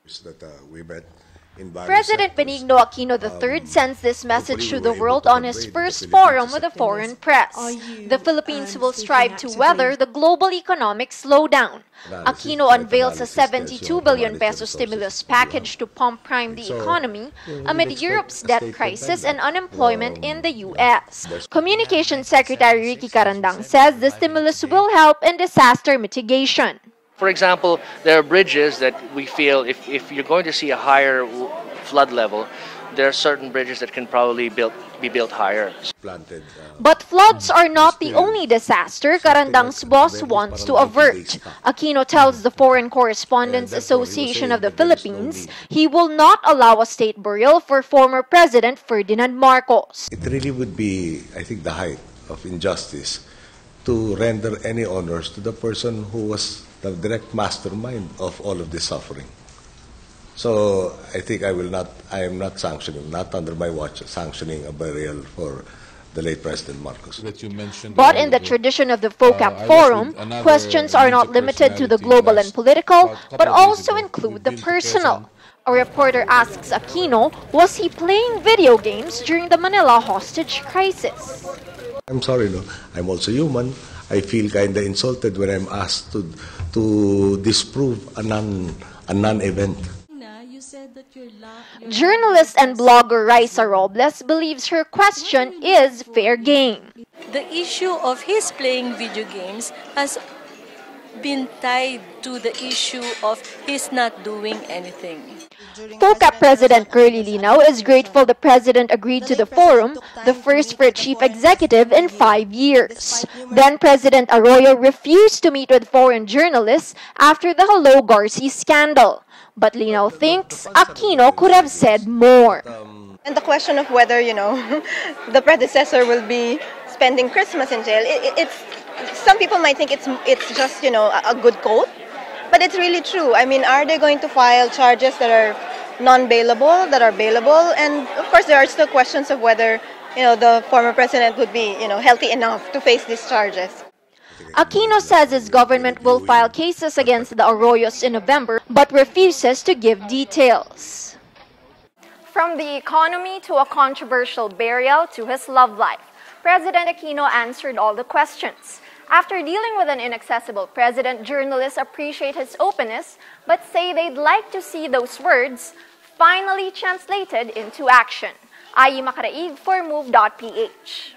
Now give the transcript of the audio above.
That we met in President Benigno Aquino III sends this message to the world on his first forum with the foreign press. The Philippines will strive to weather the global economic slowdown. Aquino unveils a 72 billion peso stimulus package to pump prime the economy amid Europe's debt crisis and unemployment in the U.S. Communications Secretary Ricky Carandang says the stimulus will help in disaster mitigation. For example, there are bridges that we feel if you're going to see a higher flood level, there are certain bridges that can probably be built higher. But floods are not the only disaster Carandang's boss wants to avert. Aquino tells the Foreign Correspondents Association of the Philippines he will not allow a state burial for former President Ferdinand Marcos. It really would be, I think, the height of injustice to render any honors to the person who was the direct mastermind of all of this suffering. So I think I am not sanctioning, not under my watch, sanctioning a burial for the late President Marcos. But in the tradition of the FOCAP forum, questions are not limited to the global and political, but also include the personal. A reporter asks Aquino, was he playing video games during the Manila hostage crisis? I'm sorry, no. I'm also human. I feel kind of insulted when I'm asked to disprove a non-event. Journalist and blogger Raisa Robles believes her question is fair game. The issue of his playing video games has been tied to the issue of his not doing anything. FOCAP President Curly Linaw is grateful the President agreed to the forum, the first for a chief executive in 5 years. Then President Arroyo refused to meet with foreign journalists after the Hello Garci scandal. But Linaw thinks Aquino could have said more. And the question of whether, the predecessor will be spending Christmas in jail, some people might think it's just, a good quote. But it's really true. I mean, are they going to file charges that are non-bailable, that are bailable? And of course, there are still questions of whether, the former president would be, healthy enough to face these charges. Aquino says his government will file cases against the Arroyos in November, but refuses to give details. From the economy to a controversial burial to his love life, President Aquino answered all the questions. After dealing with an inaccessible president, journalists appreciate his openness, but say they'd like to see those words finally translated into action. Ayee Macaraig for Move.ph.